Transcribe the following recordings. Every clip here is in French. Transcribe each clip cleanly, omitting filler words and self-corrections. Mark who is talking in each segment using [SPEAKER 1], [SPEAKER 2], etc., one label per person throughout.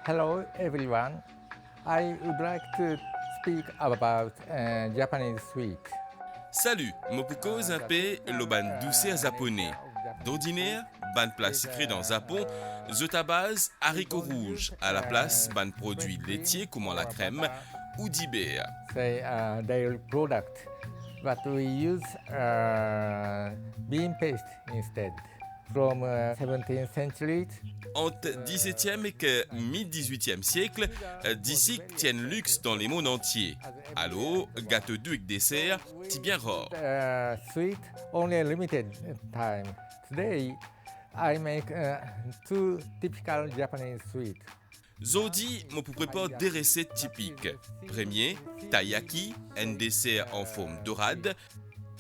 [SPEAKER 1] Hello everyone. I would like to speak about Japanese sweet.
[SPEAKER 2] Salut, mopuko zampe lo ban douce japonais. D'ordinaire, ban plat sucré dans Japon, zot à base haricots rouges, à la place ban produits laitiers comme la crème ou d'ibère.
[SPEAKER 1] Say dairy product, but we use bean paste instead. From 17th century.
[SPEAKER 2] Entre 17e et mi-18e siècle, d'ici tiennent luxe dans les mondes entiers. Alors, gâteau doux avec dessert, c'est bien rare.
[SPEAKER 1] Sweet only limited time. Today, I make two typical Japanese sweet.
[SPEAKER 2] Zodi, mon pour préparer des recettes typiques. Premier, taiyaki, un dessert en forme dorade.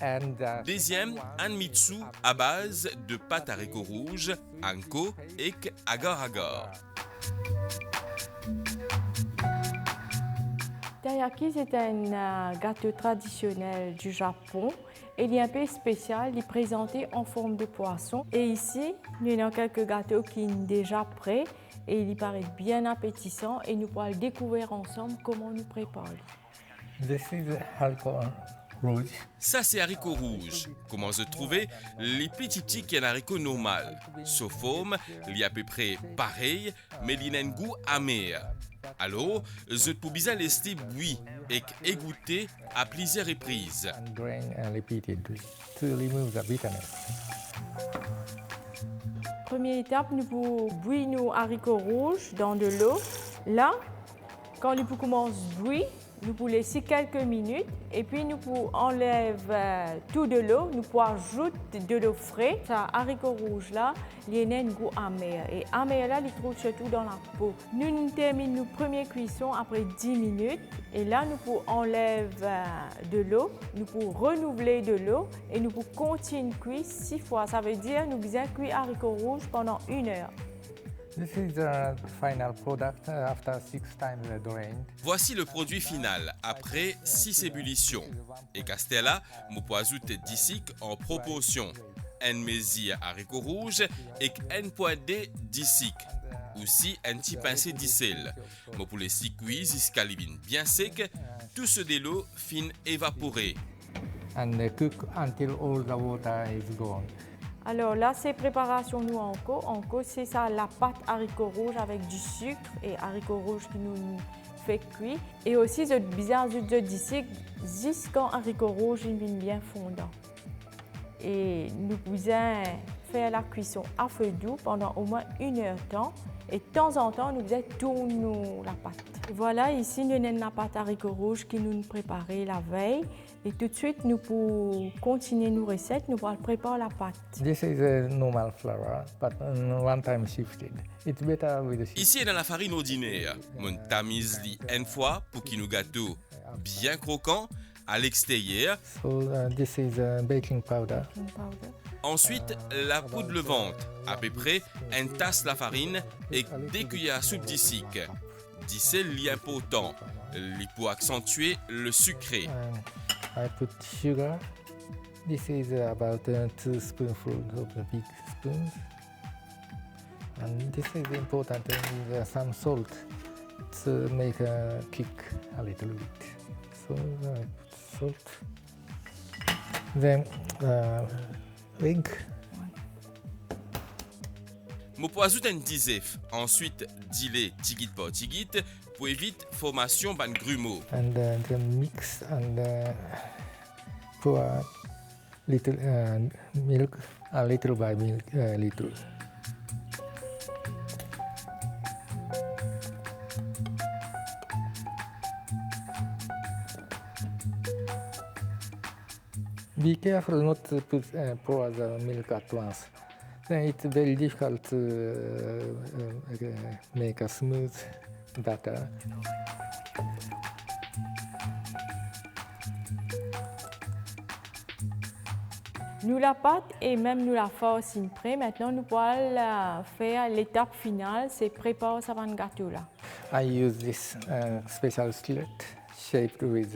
[SPEAKER 1] And
[SPEAKER 2] Deuxième, un mitsu à base de pâte à haricots rouges, anko et agar-agar.
[SPEAKER 3] Taiyaki, c'est un gâteau traditionnel du Japon. Il est un peu spécial, il est présenté en forme de poisson. Et ici, il y a quelques gâteaux qui sont déjà prêts et il paraît bien appétissant et nous pourrons le découvrir ensemble comment nous préparer.
[SPEAKER 1] this is haricot rouge.
[SPEAKER 2] Ça, c'est haricots rouges. Comment se trouver? Les petits qui ont un haricot normal. Sauf forme, il y a à peu près pareil, mais il a un goût amer. Alors, je peux bien laisser bouillir et égoutter à plusieurs reprises.
[SPEAKER 1] And drain repeatedly to remove the bitterness.
[SPEAKER 3] Première étape, nous pouvons bouillir nos haricots rouges dans de l'eau. Là, quand nous commençons à bouillir, nous pouvons laisser quelques minutes et puis nous pouvons enlever tout de l'eau, nous pouvons ajouter de l'eau fraîche. Ce haricot rouge là, il y a un goût amer et amer là, il trouve surtout dans la peau. Nous terminons nos premières cuissons après 10 minutes et là nous pouvons enlever de l'eau, nous pouvons renouveler de l'eau et nous pouvons continuer à cuire 6 fois. Ça veut dire nous bien cuire haricots rouges pendant 1 heure.
[SPEAKER 1] This is the final product after 6 times drained.
[SPEAKER 2] Voici le produit final après 6 ébullitions. Et Castella, mon peux ajouter d'ici en proportion. Un mesure haricots rouges et un poêlé d'ici. Aussi un petit pincé d'isel. Mon pour les 6 cuits jusqu'à l'ébine bien sec, tout ce de l'eau fin évaporée.
[SPEAKER 1] And cook until all the water is gone.
[SPEAKER 3] Alors là, c'est préparation nous anko. Anko, c'est ça, la pâte haricot rouge avec du sucre et haricots rouges qui nous fait cuire. Et aussi, je bien d'ici jusqu'à haricots rouges bien fondant. Et nous pouvons faire la cuisson à feu doux pendant au moins 1 heure de temps. Et de temps en temps, nous faisons tourner la pâte. Voilà, ici, nous avons la pâte haricot rouge qui nous préparée la veille. Et tout de suite, nous pouvons continuer nos recettes, nous allons préparer la pâte.
[SPEAKER 1] This is a normal flour, but one time shifted. It's better with the
[SPEAKER 2] Ici, dans la farine ordinaire, mon tamise li une fois pour qu'il nous gâteau bien croquant à l'extérieur.
[SPEAKER 1] So this is baking powder.
[SPEAKER 2] Ensuite, la poudre levante, à peu près une tasse la farine et 2 cuillères à soupe d'ici. D'ici, l'important, pour accentuer le sucré.
[SPEAKER 1] I put sugar. This is about 2 spoonfuls of the big spoons. And this is important with some salt to make a kick a little bit. So I put salt. Then egg.
[SPEAKER 2] Mon peux ajouter un disef. Ensuite, diler tigit par tigit pour éviter formation ban grumeaux.
[SPEAKER 1] And then mix and pour little milk, a little by milk, little. Be careful not to pour the milk at once. Then it's very difficult to make a smooth batter.
[SPEAKER 3] Nous la pâte et même nous la farcine prêt. Maintenant, nous pourrons faire l'étape finale, c'est préparer ce gâteau là.
[SPEAKER 1] I use this special skillet shaped with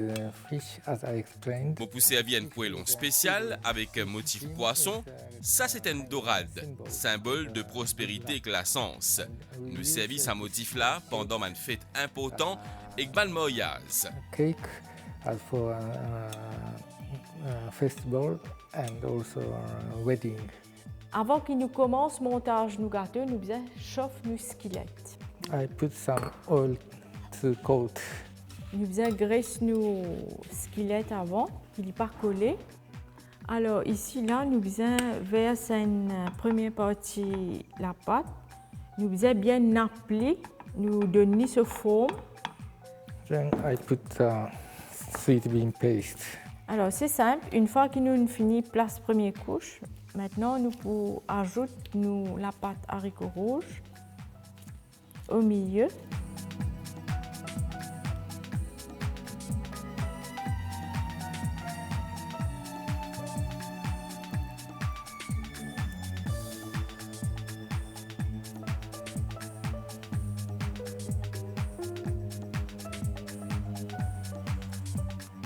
[SPEAKER 1] fish, as I explained.
[SPEAKER 2] Mon poussé à vie un poêlon spécial avec un motif poisson. Ça, c'est une dorade, symbole de prospérité et classance. Nous servons ce motif-là pendant une fête importante et ban moyaz.
[SPEAKER 1] Cake as for festival and also wedding.
[SPEAKER 3] Avant qu'il nous commence montage nous gâteau, nous bien chauffe nos squelettes.
[SPEAKER 1] I put some oil to coat.
[SPEAKER 3] Nous bien graisse nos squelettes avant, qu'il n'est pas collé. Alors ici là, nous bien verse une première partie la pâte. Nous bien nappeler, nous donner ce forme.
[SPEAKER 1] Then I put sweet bean paste.
[SPEAKER 3] Alors c'est simple, une fois que nous finissons place première couche, maintenant nous pouvons ajouter la pâte haricots rouges au milieu.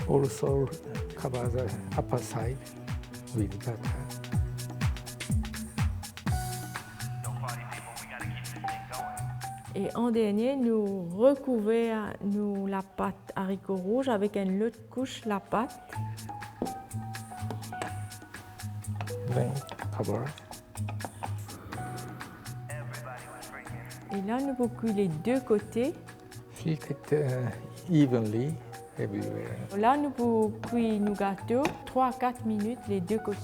[SPEAKER 1] Also cover the upper side with butter.
[SPEAKER 3] Et en dernier, nous recouvrons la pâte haricots rouges avec une autre couche la pâte.
[SPEAKER 1] Then cover.
[SPEAKER 3] Et là, nous pouvons cuire les deux côtés.
[SPEAKER 1] Shake it evenly everywhere.
[SPEAKER 3] Là, nous pouvons cuire nos gâteaux 3 à 4 minutes les deux côtés.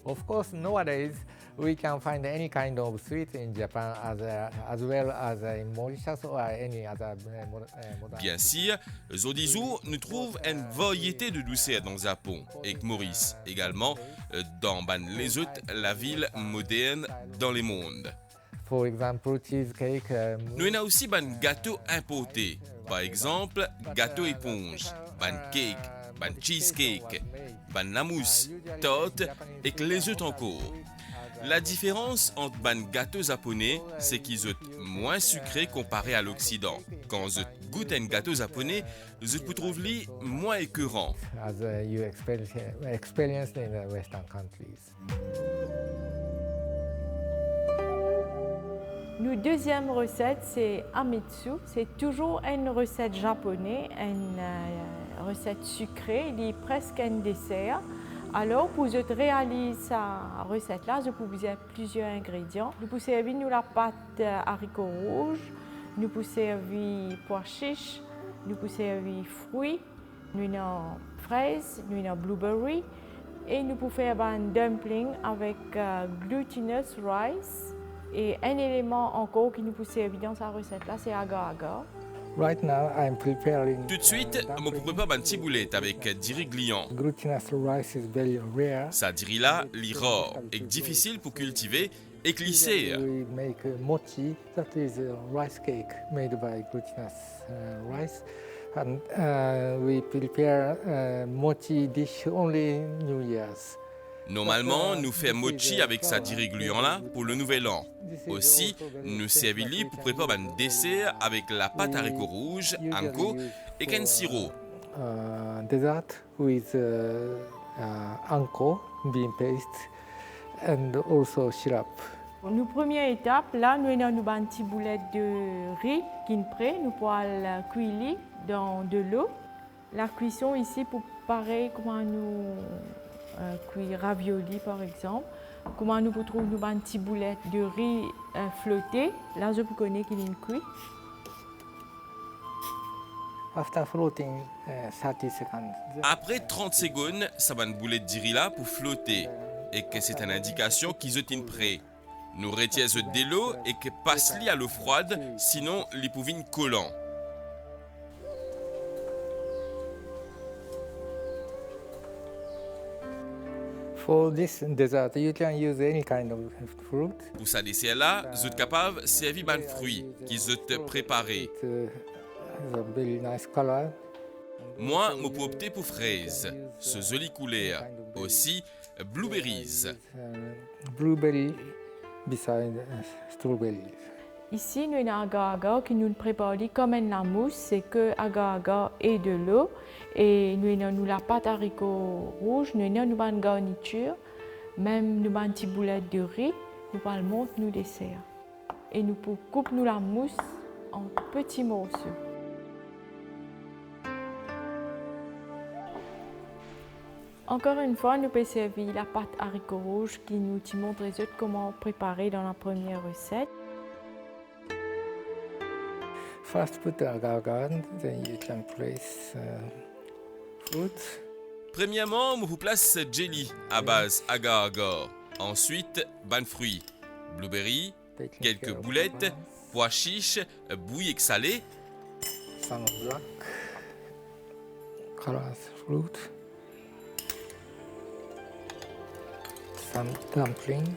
[SPEAKER 1] Of course, nowadays we can find any kind of sweet in Japan as well as in Mauritius or any other modern.
[SPEAKER 2] Bien sûr, Zodizu nous trouve une variété de douceur dans le Japon, et Maurice également dans les autres la ville moderne dans le monde.
[SPEAKER 1] For example, cheesecake.
[SPEAKER 2] Nous avons aussi des gâteaux importés, par exemple gâteau éponge, cake, cheesecake, la mousse, tarte et les autres encore. La différence entre les gâteaux japonais, c'est qu'ils sont moins sucrés comparé à l'Occident. Quand vous goûtez un gâteau japonais, vous trouvez moins écœurant.
[SPEAKER 1] As you experienced in the Western countries.
[SPEAKER 3] Notre deuxième recette, c'est amitsu. C'est toujours une recette japonaise, une recette sucrée, il est presque un dessert. Alors, pour réaliser cette recette-là, je peux vous dire plusieurs ingrédients. Nous pouvons servir la pâte haricots rouges, nous pouvons servir pois chiches, nous pouvons servir fruits, nous avons fraises, nous avons blueberry et nous pouvons faire un dumpling avec glutinous rice. Et un élément encore qui nous peut servir dans cette recette-là, c'est agar-agar.
[SPEAKER 1] Right now, I'm preparing.
[SPEAKER 2] Tout de suite, je prépare une ciboulette avec du riz gluant.
[SPEAKER 1] Glutinous rice is very rare.
[SPEAKER 2] Ça riz là, il rare et difficile pour cultiver et glisser.
[SPEAKER 1] We make mochi, that is a rice cake made by glutinous rice. And we prepare mochi dish only New Year's.
[SPEAKER 2] Normalement, nous faisons mochi avec sa riz gluant là pour le nouvel an. Aussi, nous servons pour préparer un dessert avec la pâte haricots rouges, anko et un sirop.
[SPEAKER 1] Dessert with anko, bean paste, and also syrup.
[SPEAKER 3] Nos première étape, là, nous avons une petite boulette de riz qui est prêt. Nous pouvons la cuire dans de l'eau. La cuisson ici, pour pareil, comment nous cuire ravioli par exemple. Comment nous trouvons une petite boulette de riz flotté. Là, je connais qu'il est cuit.
[SPEAKER 1] After floating 30 seconds.
[SPEAKER 2] Après 30 secondes, ça va une boulette de riz là pour flotter et que c'est une indication qu'ils sont prêts. Nous retirons de l'eau et que passe-li à l'eau froide, sinon les pouvines collant.
[SPEAKER 1] For this dessert, you can use any kind of fruit.
[SPEAKER 2] Pour sa dessert là, vous êtes capable de servir des fruits qui sont préparés.
[SPEAKER 1] It has a very nice color.
[SPEAKER 2] Moi, je peux opter pour fraises, ce joli couleur. Aussi, blueberries.
[SPEAKER 1] Blueberry beside strawberry.
[SPEAKER 3] Ici, nous avons un agar-agar qui nous prépare comme une mousse, c'est que agar-agar et de l'eau. Et nous avons la pâte haricots rouges, nous avons une garniture, même nous avons une petite boulette de riz, nous allons monter nos desserts. Et nous coupons la mousse en petits morceaux. Encore une fois, nous pouvons servir la pâte haricots rouges qui nous montre comment préparer dans la première recette.
[SPEAKER 1] First put the agar-agar, then you can place fruits.
[SPEAKER 2] Premièrement, je vous place jelly à base agar-agar. Ensuite, ban fruits, blueberry, quelques boulettes, pois chiches, bouillis et salés.
[SPEAKER 1] Some black colors fruit. Some dumplings.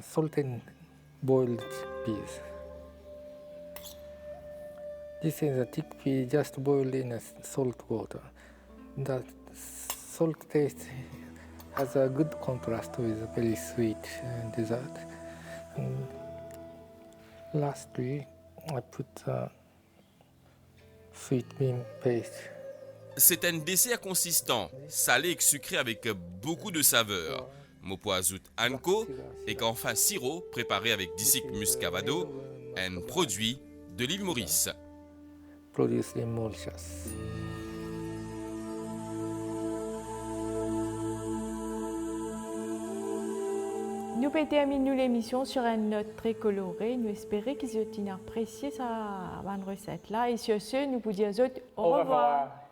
[SPEAKER 1] Salt and boiled peas. This is a chickpea just boiled in salt water. The salt taste has a good contrast with a very sweet dessert. And lastly, I put sweet bean paste.
[SPEAKER 2] C'est un dessert consistant, salé et sucré avec beaucoup de saveurs. Je peux ajouter anko et qu'en face sirop préparé avec disic muscavado, un produit de l'île Maurice.
[SPEAKER 1] Produced in Mauritius.
[SPEAKER 3] Nous pouvons terminer l'émission sur une note très colorée. Nous espérons qu'ils ont apprécié cette bonne recette-là. Et sur ce, nous vous disons au revoir.